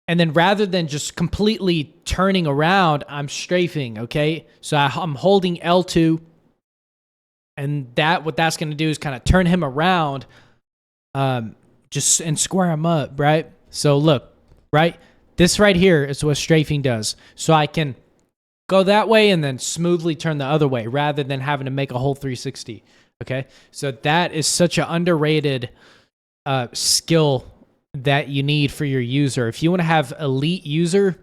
And then rather than just completely turning around, I'm strafing, okay? So I'm holding L2, and what that's going to do is kind of turn him around, just and square him up, right? So look, right? This right here is what strafing does. So I can go that way and then smoothly turn the other way rather than having to make a whole 360, okay? So that is such an underrated skill that you need for your user. If you want to have elite user,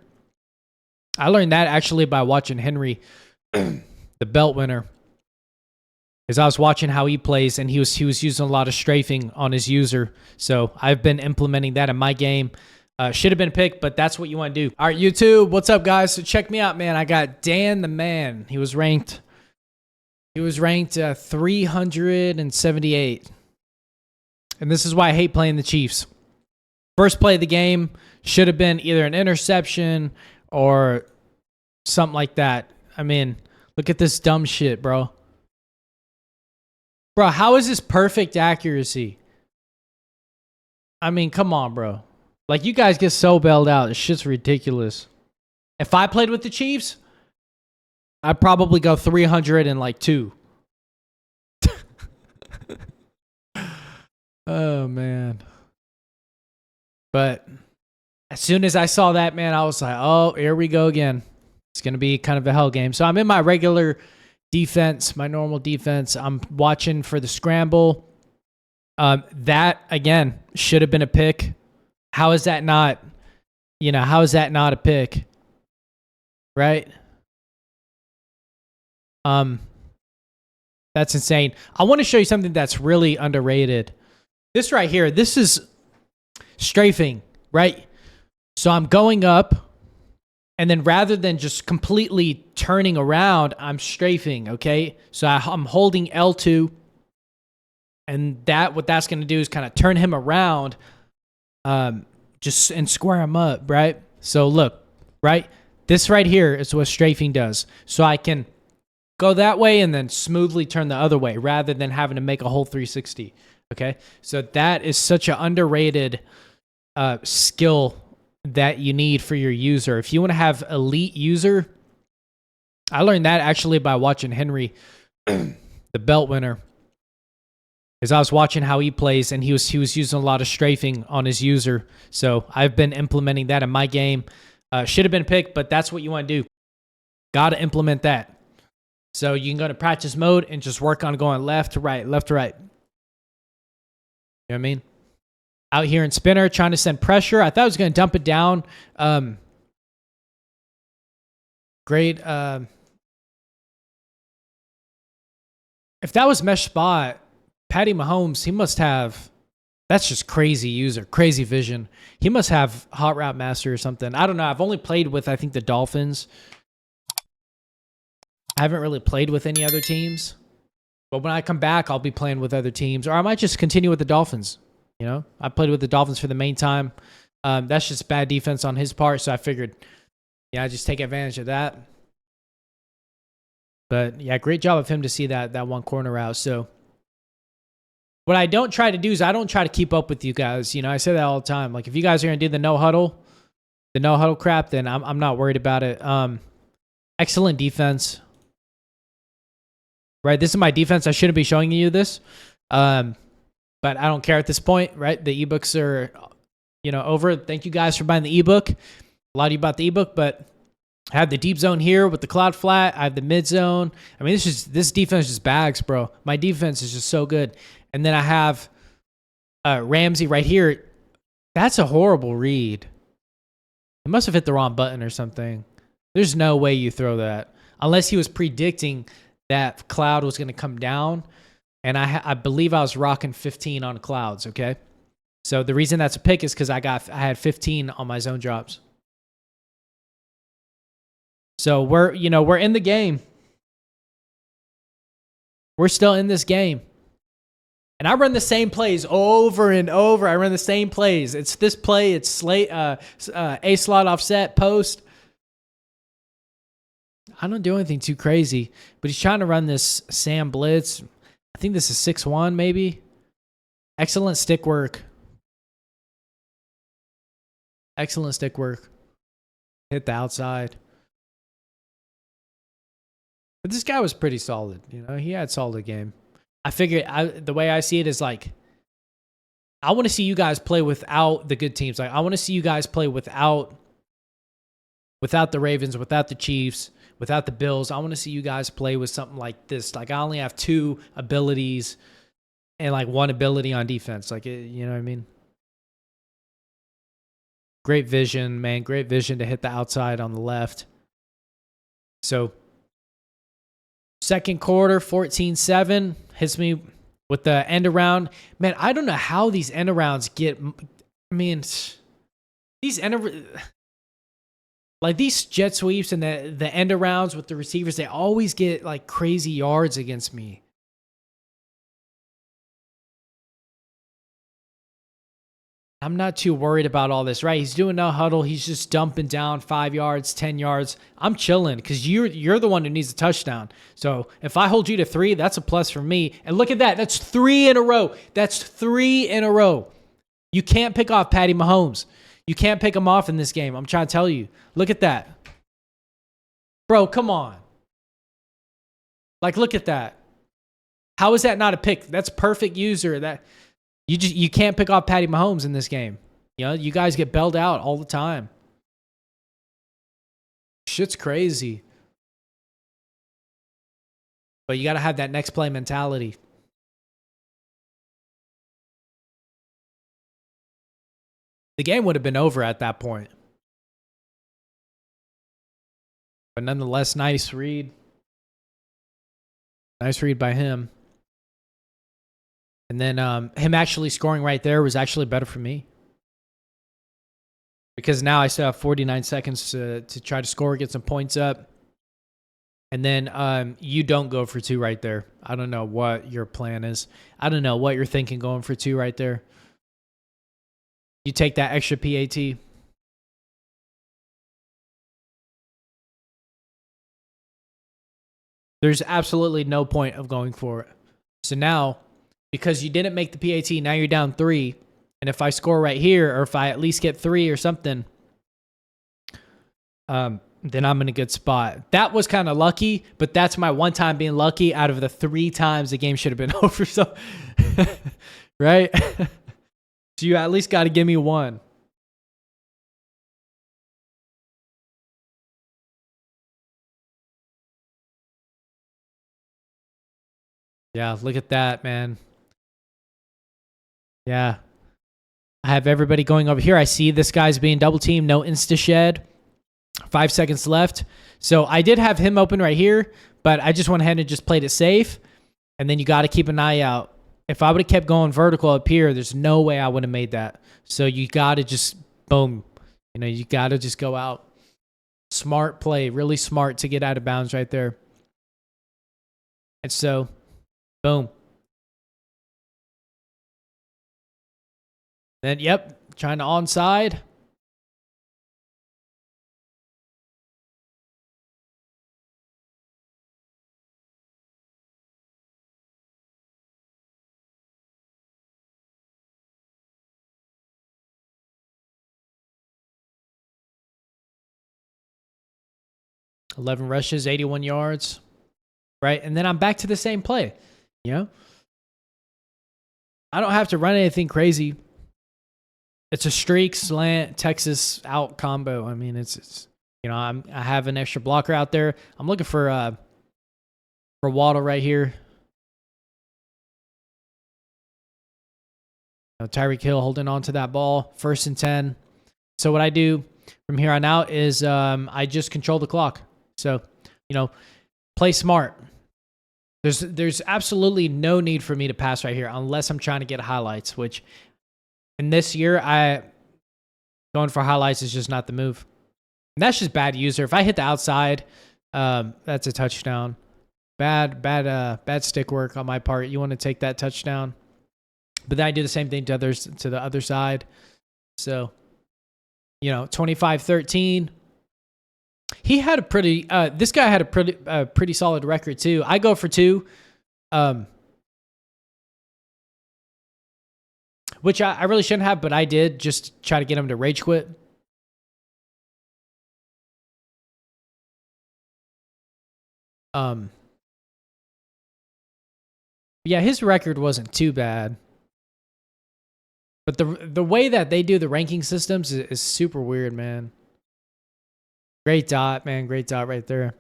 I learned that actually by watching Henry, the belt winner. As I was watching how he plays, and he was using a lot of strafing on his user. So I've been implementing that in my game. Should have been picked, but that's what you want to do. All right, YouTube, what's up, guys? So check me out, man. I got Dan the Man. He was ranked 378. And this is why I hate playing the Chiefs. First play of the game should have been either an interception or something like that. I mean, look at this dumb shit, bro. Bro, how is this perfect accuracy? I mean, come on, bro. Like, you guys get so bailed out. This shit's ridiculous. If I played with the Chiefs, I'd probably go 302. Oh, man. But as soon as I saw that, man, I was like, oh, here we go again. It's going to be kind of a hell game. So I'm in my regular defense, my normal defense. I'm watching for the scramble. That, again, should have been a pick. How is that not, how is that not a pick? Right? That's insane. I want to show you something that's really underrated. This right here, this is strafing, right? So I'm going up, and then rather than just completely turning around, I'm strafing, okay? So I'm holding L2, and what that's going to do is kind of turn him around, just and square him up, right? So look, right? This right here is what strafing does. So I can go that way and then smoothly turn the other way rather than having to make a whole 360, okay? So that is such an underrated skill that you need for your user. If you want to have elite user, I learned that actually by watching Henry, the belt winner. As I was watching how he plays, and he was using a lot of strafing on his user. So I've been implementing that in my game. Should have been picked, but that's what you want to do. Got to implement that. So you can go to practice mode and just work on going left to right, left to right. You know what I mean? Out here in spinner, trying to send pressure. I thought I was going to dump it down. Great. If that was mesh spot, Patty Mahomes, he must have, that's just crazy user, crazy vision. He must have hot route master or something. I don't know. I've only played with, I think, the Dolphins. I haven't really played with any other teams. But when I come back, I'll be playing with other teams. Or I might just continue with the Dolphins. I played with the Dolphins for the main time. That's just bad defense on his part. So I figured, I just take advantage of that. But yeah, great job of him to see that one corner out. So what I don't try to do is I don't try to keep up with you guys. I say that all the time. Like, if you guys are going to do the no huddle crap, then I'm not worried about it. Excellent defense. Right? This is my defense. I shouldn't be showing you this. But I don't care at this point, right? The ebooks are, over. Thank you guys for buying the ebook. A lot of you bought the ebook, but I have the deep zone here with the cloud flat. I have the mid zone. I mean, this defense just bags, bro. My defense is just so good. And then I have Ramsey right here. That's a horrible read. He must have hit the wrong button or something. There's no way you throw that. Unless he was predicting that cloud was going to come down. And I believe I was rocking 15 on clouds, okay? So the reason that's a pick is because I had 15 on my zone drops. So we're in the game. We're still in this game. And I run the same plays over and over. I run the same plays. It's this play. It's slate, A slot offset, post. I don't do anything too crazy. But he's trying to run this Sam blitz. I think this is 6-1 maybe. Excellent stick work. Excellent stick work. Hit the outside. But this guy was pretty solid. You know, he had solid game. I figured the way I see it is like, I want to see you guys play without the good teams. Like, I want to see you guys play without the Ravens, without the Chiefs, without the Bills. I want to see you guys play with something like this. Like, I only have 2 abilities and like 1 ability on defense. Like, you know what I mean? Great vision, man. Great vision to hit the outside on the left. So, second quarter, 14-7. Hits me with the end around. Man, I don't know how these end arounds get. I mean, these like these jet sweeps and the end arounds with the receivers, they always get like crazy yards against me. I'm not too worried about all this, right? He's doing no huddle. He's just dumping down 5 yards, 10 yards. I'm chilling because you're the one who needs a touchdown. So if I hold you to 3, that's a plus for me. And look at that. That's 3 in a row. That's 3 in a row. You can't pick off Patty Mahomes. You can't pick him off in this game. I'm trying to tell you. Look at that. Bro, come on. Like, look at that. How is that not a pick? That's perfect user. That you can't pick off Patty Mahomes in this game. You know, you guys get bailed out all the time. Shit's crazy. But you got to have that next play mentality. The game would have been over at that point. But nonetheless, nice read. Nice read by him. And then him actually scoring right there was actually better for me. Because now I still have 49 seconds to try to score, get some points up. And then you don't go for 2 right there. I don't know what your plan is. I don't know what you're thinking going for 2 right there. You take that extra PAT. There's absolutely no point of going for it. So now, because you didn't make the PAT, now you're down 3. And if I score right here, or if I at least get 3 or something, then I'm in a good spot. That was kind of lucky, but that's my one time being lucky out of the 3 times the game should have been over. So, right? So you at least got to give me 1. Yeah, look at that, man. Yeah. I have everybody going over here. I see this guy's being double teamed. No insta shed. 5 seconds left. So I did have him open right here, but I just went ahead and just played it safe. And then you got to keep an eye out. If I would have kept going vertical up here, there's no way I would have made that. So you got to just, boom. You know, you got to just go out. Smart play. Really smart to get out of bounds right there. And so, boom. Then, yep, trying to onside. $11 rushes, 81 yards. Right? And then I'm back to the same play. You know? I don't have to run anything crazy. It's a streak, slant, Texas out combo. I mean, it's you know, I have an extra blocker out there. I'm looking for Waddle right here. Tyreek Hill holding on to that ball. 1st and 10. So what I do from here on out is I just control the clock. So, you know, play smart. There's absolutely no need for me to pass right here unless I'm trying to get highlights, which in this year, going for highlights is just not the move. And that's just bad user. If I hit the outside, that's a touchdown. Bad stick work on my part. You want to take that touchdown. But then I do the same thing to the other side. So, you know, 25-13. He had a pretty this guy had a pretty solid record too. I go for 2. Which I really shouldn't have, but I did just try to get him to rage quit. Yeah, his record wasn't too bad. But the way that they do the ranking systems is super weird, man. Great dot, man. Great dot right there.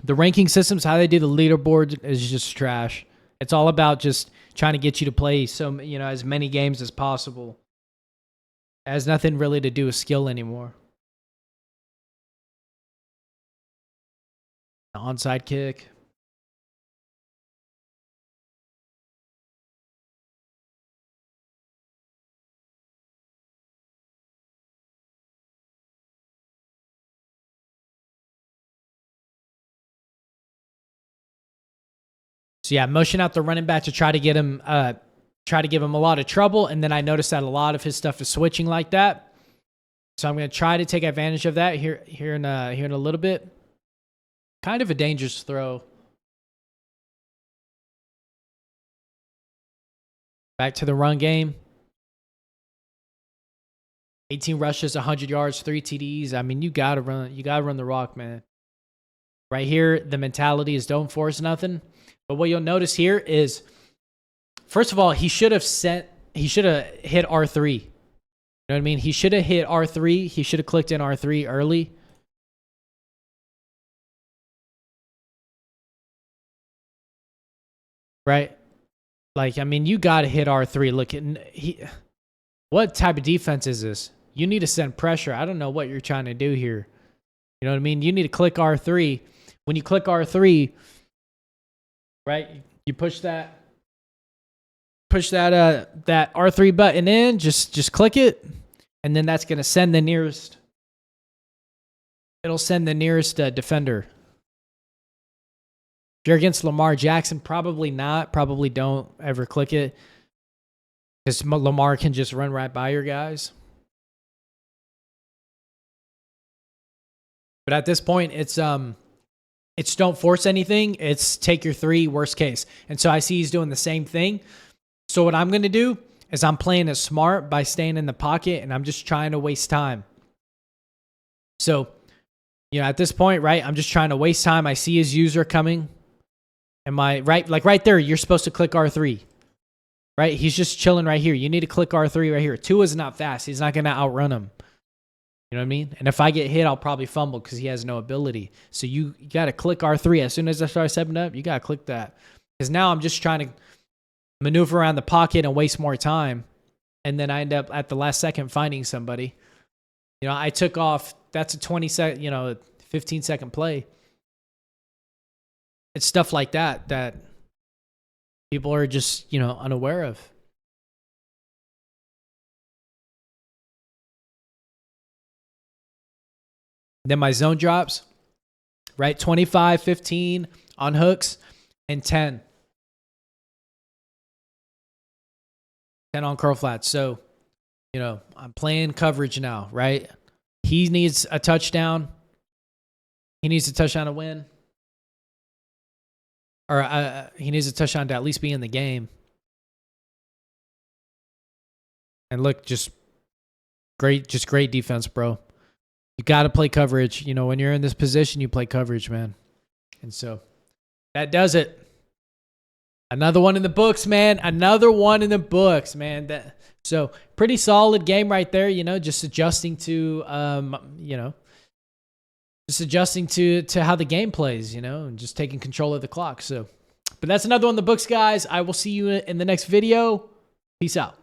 The ranking systems, how they do the leaderboard is just trash. It's all about just trying to get you to play as many games as possible. It has nothing really to do with skill anymore. The onside kick. So yeah, motion out the running back to try to get him, try to give him a lot of trouble. And then I noticed that a lot of his stuff is switching like that. So I'm going to try to take advantage of that here in a little bit. Kind of a dangerous throw. Back to the run game. 18 rushes, 100 yards, 3 TDs. I mean, you gotta run the rock, man. Right here, the mentality is don't force nothing. But what you'll notice here is, first of all, he should have hit R3. You know what I mean? He should have hit R3. He should have clicked in R3 early. Right? Like, I mean, you got to hit R3. Look, what type of defense is this? You need to send pressure. I don't know what you're trying to do here. You know what I mean? You need to click R3. When you click R3, right, you push that that R3 button in, just click it, and then that's going to send the nearest, it'll send the nearest defender. If you're against Lamar Jackson, probably not. Probably don't ever click it, because Lamar can just run right by your guys. But at this point, it's don't force anything. It's take your 3, worst case. And so I see he's doing the same thing. So what I'm going to do is I'm playing it smart by staying in the pocket, and I'm just trying to waste time. So, at this point, right, I'm just trying to waste time. I see his user coming. Am I right? Like right there, you're supposed to click R3. Right? He's just chilling right here. You need to click R3 right here. Tua's not fast. He's not going to outrun him. You know what I mean? And if I get hit, I'll probably fumble because he has no ability. So you got to click R3. As soon as I start stepping up, you got to click that. Because now I'm just trying to maneuver around the pocket and waste more time. And then I end up at the last second finding somebody. I took off. That's a 20-second, 15-second play. It's stuff like that people are just, unaware of. Then my zone drops, right? 25, 15 on hooks, and 10. 10 on curl flats. So, I'm playing coverage now, right? He needs a touchdown. He needs a touchdown to win. Or he needs a touchdown to at least be in the game. And look, just great defense, bro. You got to play coverage. When you're in this position, you play coverage, man. And so that does it. Another one in the books, man. Another one in the books, man. So pretty solid game right there. Just adjusting to, just adjusting to how the game plays. And just taking control of the clock. So, but that's another one in the books, guys. I will see you in the next video. Peace out.